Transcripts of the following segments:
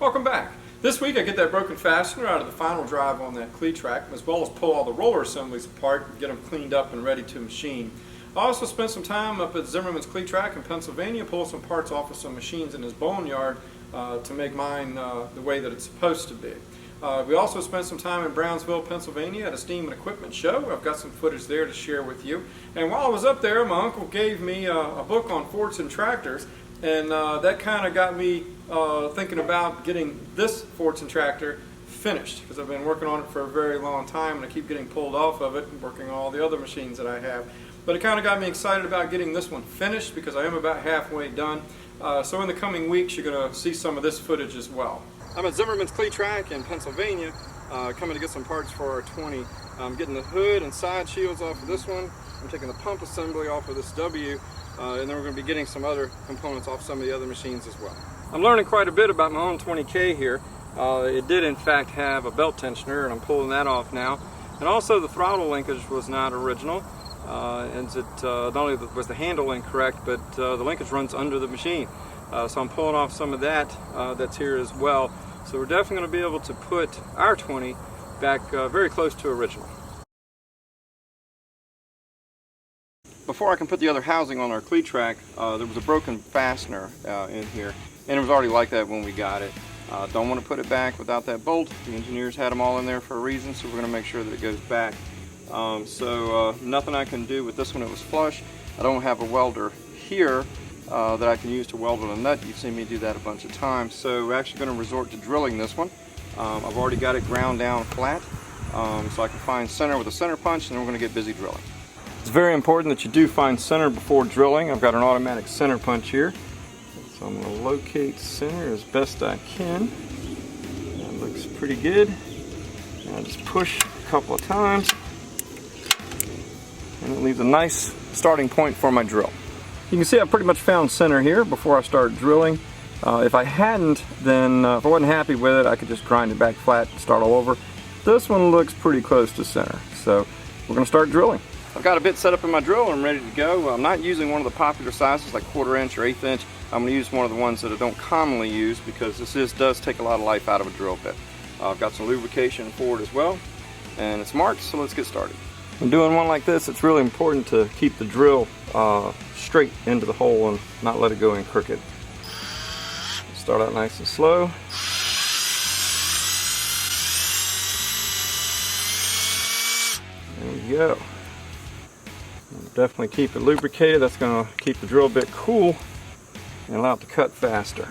Welcome back. This week I get that broken fastener out of the final drive on that Cletrac, as well as pull all the roller assemblies apart and get them cleaned up and ready to machine. I also spent some time up at Zimmerman's Cletrac in Pennsylvania, pull some parts off of some machines in his boneyard to make mine the way that it's supposed to be. We also spent some time in Brownsville, Pennsylvania at a steam and equipment show. I've got some footage there to share with you. And while I was up there, my uncle gave me a book on forks and tractors, and that kind of got me thinking about getting this forks and tractor finished, because I've been working on it for a very long time and I keep getting pulled off of it and working on all the other machines that I have. But it kind of got me excited about getting this one finished because I am about halfway done. So in the coming weeks you're going to see some of this footage as well. I'm at Zimmerman's Cletrac in Pennsylvania, coming to get some parts for our 20. I'm getting the hood and side shields off of this one. I'm taking the pump assembly off of this W, and then we're going to be getting some other components off some of the other machines as well. I'm learning quite a bit about my own 20K here. It did in fact have a belt tensioner, and I'm pulling that off now. And also the throttle linkage was not original. Not only was the handle incorrect, but the linkage runs under the machine. So I'm pulling off some of that that's here as well. So we're definitely going to be able to put our 20 back very close to original. Before I can put the other housing on our Cletrac, there was a broken fastener in here, and it was already like that when we got it. Don't want to put it back without that bolt. The engineers had them all in there for a reason, so we're going to make sure that it goes back. Nothing I can do with this one. It was flush. I don't have a welder here that I can use to weld with a nut. You've seen me do that a bunch of times. So we're actually going to resort to drilling this one. I've already got it ground down flat, so I can find center with a center punch, and then we're going to get busy drilling. It's very important that you do find center before drilling. I've got an automatic center punch here, so I'm going to locate center as best I can. That looks pretty good. And I just push a couple of times, and it leaves a nice starting point for my drill. You can see I pretty much found center here before I start drilling. If I hadn't, then if I wasn't happy with it, I could just grind it back flat and start all over. This one looks pretty close to center, so we're going to start drilling. I've got a bit set up in my drill and I'm ready to go. I'm not using one of the popular sizes like 1/4 inch or 1/8 inch. I'm going to use one of the ones that I don't commonly use because this does take a lot of life out of a drill bit. I've got some lubrication for it as well, and it's marked, so let's get started. When doing one like this, it's really important to keep the drill straight into the hole and not let it go in crooked. Start out nice and slow. There we go. Definitely keep it lubricated. That's going to keep the drill bit cool and allow it to cut faster.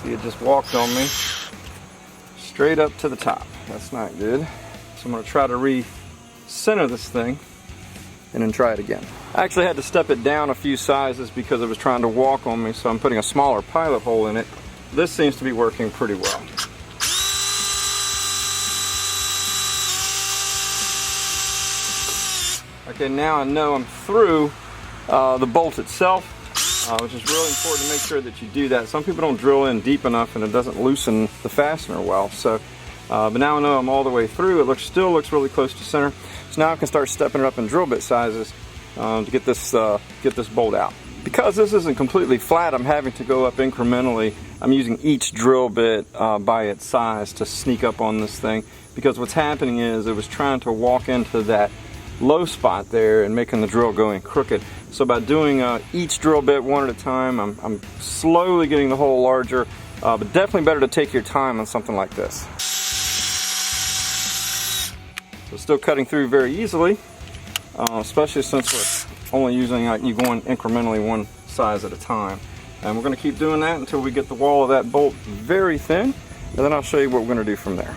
See, it just walked on me straight up to the top. That's not good. So I'm going to try to re-center this thing and then try it again. I actually had to step it down a few sizes because it was trying to walk on me, so I'm putting a smaller pilot hole in it. This seems to be working pretty well. Okay, now I know I'm through the bolt itself, which is really important to make sure that you do that. Some people don't drill in deep enough and it doesn't loosen the fastener well. So, but now I know I'm all the way through. It still looks really close to center. So now I can start stepping it up in drill bit sizes to get this bolt out. Because this isn't completely flat, I'm having to go up incrementally. I'm using each drill bit by its size to sneak up on this thing, because what's happening is it was trying to walk into that low spot there and making the drill go in crooked. So by doing each drill bit one at a time, I'm slowly getting the hole larger, but definitely better to take your time on something like this. So still cutting through very easily, especially since we're only using you going incrementally one size at a time. And we're going to keep doing that until we get the wall of that bolt very thin, and then I'll show you what we're going to do from there.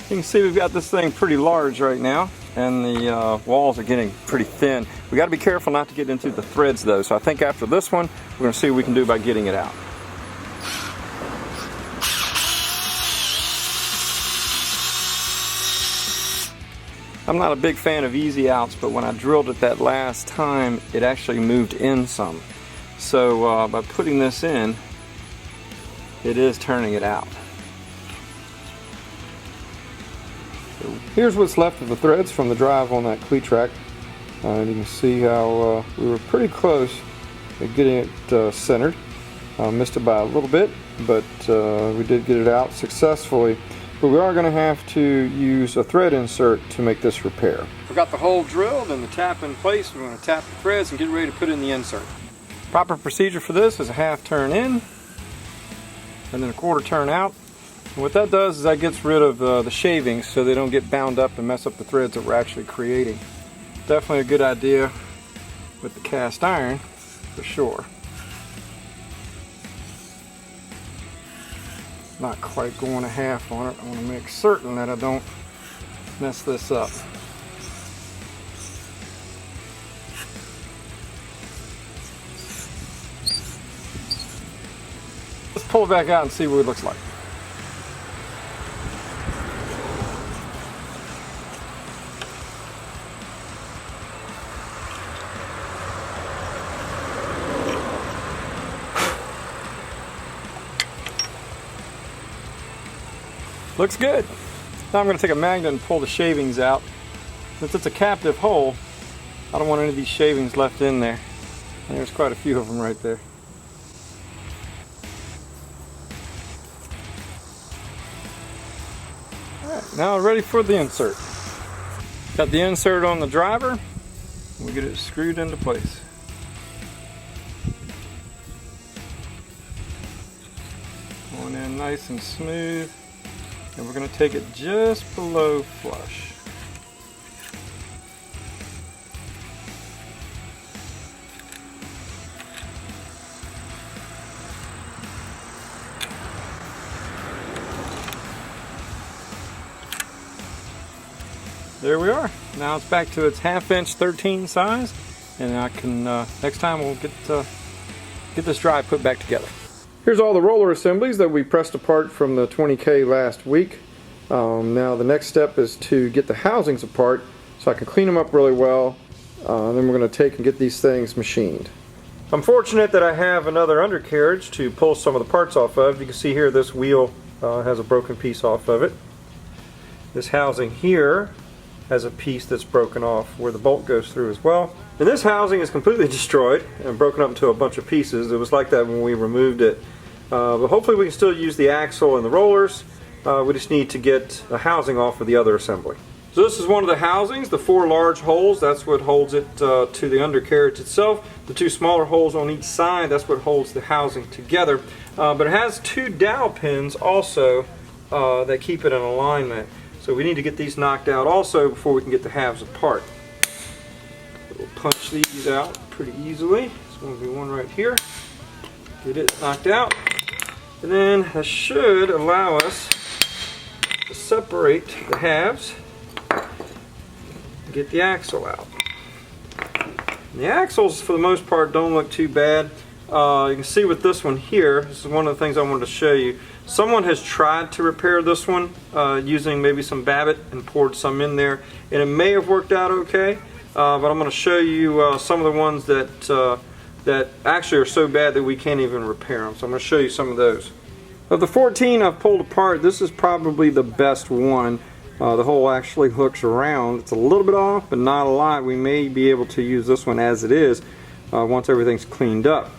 You can see we've got this thing pretty large right now, and the walls are getting pretty thin. We got to be careful not to get into the threads though, so I think after this one we're going to see what we can do by getting it out. I'm not a big fan of easy outs, but when I drilled it that last time, it actually moved in some. So by putting this in, it is turning it out. Here's what's left of the threads from the drive on that Cletrac. And you can see how we were pretty close at getting it centered. Missed it by a little bit, but we did get it out successfully. But we are going to have to use a thread insert to make this repair. We've got the hole drilled and the tap in place. We're going to tap the threads and get ready to put in the insert. Proper procedure for this is a half turn in and then a quarter turn out. And what that does is that gets rid of the shavings so they don't get bound up and mess up the threads that we're actually creating. Definitely a good idea with the cast iron for sure. Not quite going a half on it. I want to make certain that I don't mess this up. Let's pull it back out and see what it looks like. Looks good. Now I'm going to take a magnet and pull the shavings out. Since it's a captive hole, I don't want any of these shavings left in there. And there's quite a few of them right there. Alright, now ready for the insert. Got the insert on the driver. We'll get it screwed into place. Going in nice and smooth. And we're going to take it just below flush. There we are. Now it's back to its 1/2 inch 13 size, and I can next time we'll get this drive put back together. Here's all the roller assemblies that we pressed apart from the 20K last week. Now the next step is to get the housings apart so I can clean them up really well. Then we're going to take and get these things machined. I'm fortunate that I have another undercarriage to pull some of the parts off of. You can see here this wheel has a broken piece off of it. This housing here has a piece that's broken off where the bolt goes through as well. And this housing is completely destroyed and broken up into a bunch of pieces. It was like that when we removed it. But hopefully we can still use the axle and the rollers. We just need to get the housing off of the other assembly. So this is one of the housings, the 4 large holes, that's what holds it to the undercarriage itself. The 2 smaller holes on each side, that's what holds the housing together. But it has 2 dowel pins also that keep it in alignment. So we need to get these knocked out also before we can get the halves apart. We'll punch these out pretty easily. There's going to be one right here. Get it knocked out. And then that should allow us to separate the halves and get the axle out. And the axles for the most part don't look too bad. You can see with this one here, this is one of the things I wanted to show you. Someone has tried to repair this one using maybe some Babbitt and poured some in there, and it may have worked out okay, but I'm going to show you some of the ones that actually are so bad that we can't even repair them. So I'm going to show you some of those. Of the 14 I've pulled apart, this is probably the best one. The hole actually hooks around. It's a little bit off, but not a lot. We may be able to use this one as it is once everything's cleaned up.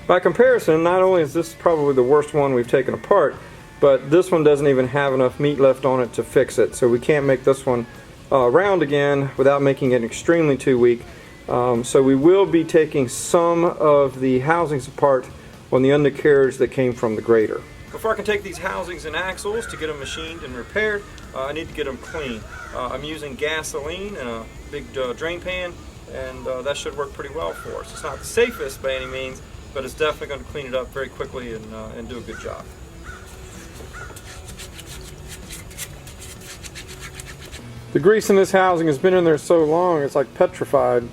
By comparison, not only is this probably the worst one we've taken apart, but this one doesn't even have enough meat left on it to fix it. So we can't make this one round again without making it extremely too weak. So we will be taking some of the housings apart on the undercarriage that came from the grader. Before I can take these housings and axles to get them machined and repaired, I need to get them clean. I'm using gasoline in a big drain pan, and that should work pretty well for us. It's not the safest by any means, but it's definitely going to clean it up very quickly and do a good job. The grease in this housing has been in there so long it's like petrified,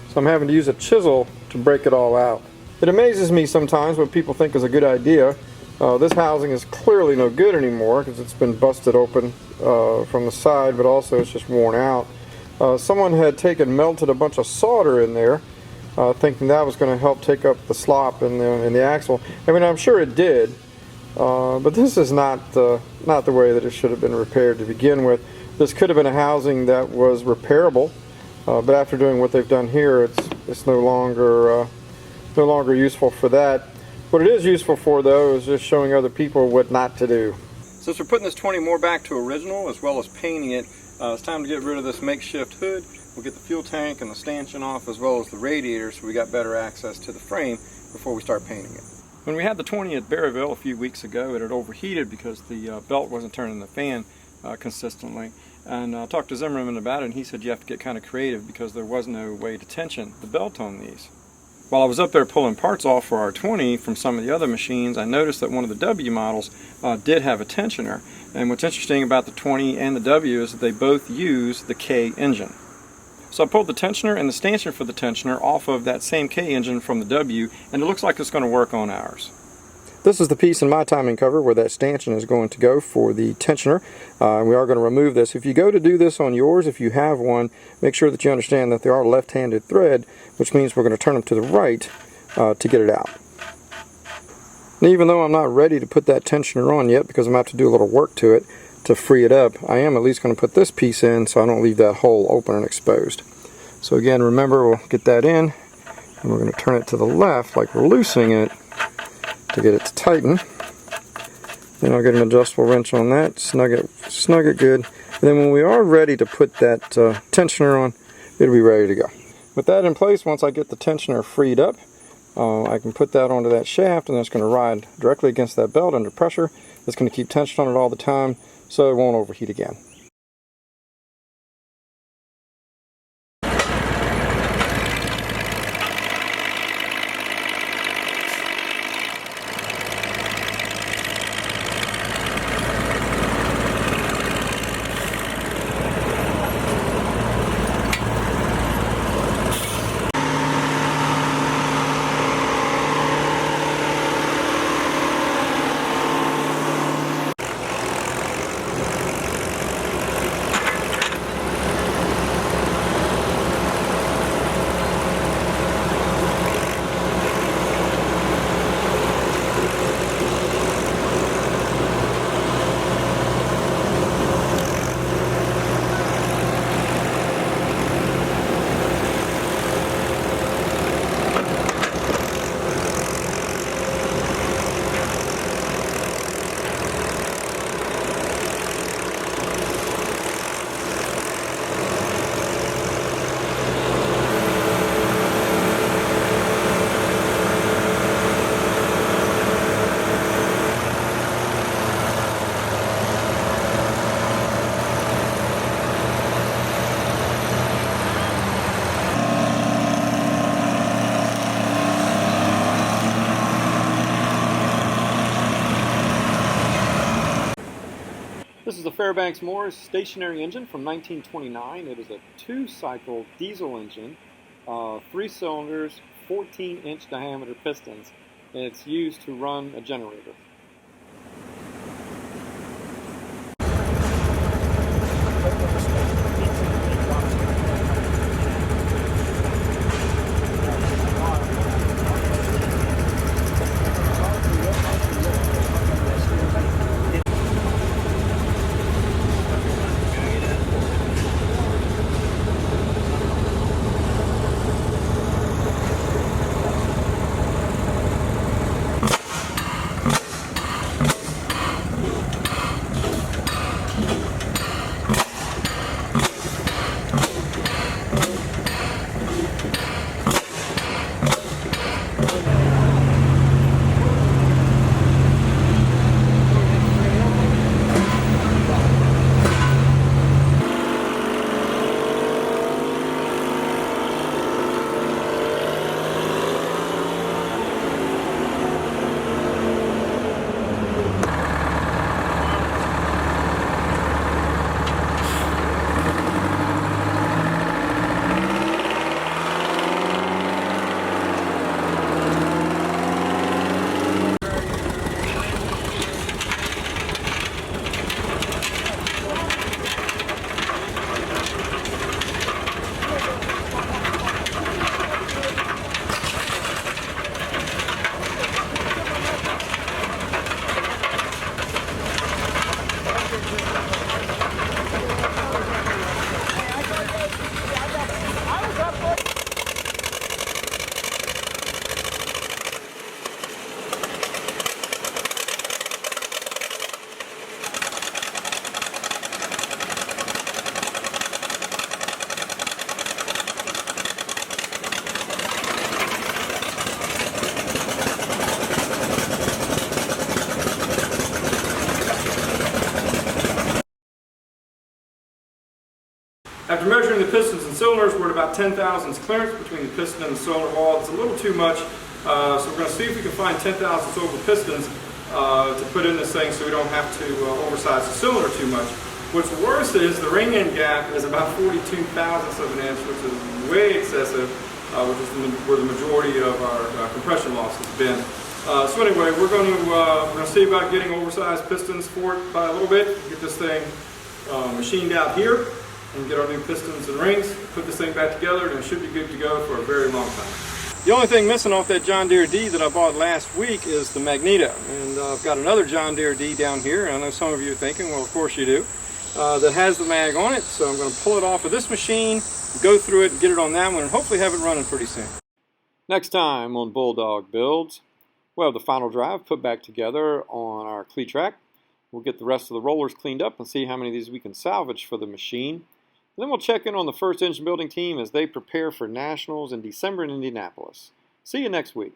so I'm having to use a chisel to break it all out. It amazes me sometimes what people think is a good idea. This housing is clearly no good anymore because it's been busted open from the side, but also it's just worn out. Someone had melted a bunch of solder in there, thinking that was going to help take up the slop in the axle. I mean, I'm sure it did, but this is not the way that it should have been repaired to begin with. This could have been a housing that was repairable, but after doing what they've done here, it's no longer useful for that. What it is useful for, though, is just showing other people what not to do. Since we're putting this 20 more back to original, as well as painting it, it's time to get rid of this makeshift hood. We'll get the fuel tank and the stanchion off, as well as the radiator, so we got better access to the frame before we start painting it. When we had the 20 at Berryville a few weeks ago, it had overheated because the belt wasn't turning the fan consistently. And I talked to Zimmerman about it, and he said you have to get kind of creative because there was no way to tension the belt on these. While I was up there pulling parts off for our 20 from some of the other machines, I noticed that one of the W models did have a tensioner. And what's interesting about the 20 and the W is that they both use the K engine. So I pulled the tensioner and the stanchion for the tensioner off of that same K engine from the W, and it looks like it's going to work on ours. This is the piece in my timing cover where that stanchion is going to go for the tensioner. We are going to remove this. If you go to do this on yours, if you have one, make sure that you understand that they are left-handed thread, which means we're going to turn them to the right to get it out. And even though I'm not ready to put that tensioner on yet because I'm going to have to do a little work to it to free it up, I am at least going to put this piece in so I don't leave that hole open and exposed. So again, remember, we'll get that in, and we're going to turn it to the left like we're loosening it to get it to tighten. Then I'll get an adjustable wrench on that, snug it good. And then when we are ready to put that tensioner on, it'll be ready to go. With that in place, once I get the tensioner freed up, I can put that onto that shaft, and that's going to ride directly against that belt under pressure. It's going to keep tension on it all the time, so it won't overheat again. This is a Fairbanks Morris stationary engine from 1929. It is a 2-cycle diesel engine, 3 cylinders, 14-inch diameter pistons, and it's used to run a generator. After measuring the pistons and cylinders, we're at about 10 thousandths clearance between the piston and the cylinder wall. It's a little too much, so we're going to see if we can find 10 thousandths over pistons to put in this thing so we don't have to oversize the cylinder too much. What's worse is the ring end gap is about 42 thousandths of an inch, which is way excessive, which is where the majority of our compression loss has been. So anyway, we're going to see about getting oversized pistons for it by a little bit, get this thing machined out here, and get our new pistons and rings, put this thing back together, and it should be good to go for a very long time. The only thing missing off that John Deere D that I bought last week is the magneto. And I've got another John Deere D down here, and I know some of you are thinking, well, of course you do, that has the mag on it. So I'm going to pull it off of this machine, go through it, and get it on that one, and hopefully have it running pretty soon. Next time on Bulldog Builds, we'll have the final drive put back together on our Cletrac. We'll get the rest of the rollers cleaned up and see how many of these we can salvage for the machine. And then we'll check in on the first engine building team as they prepare for Nationals in December in Indianapolis. See you next week.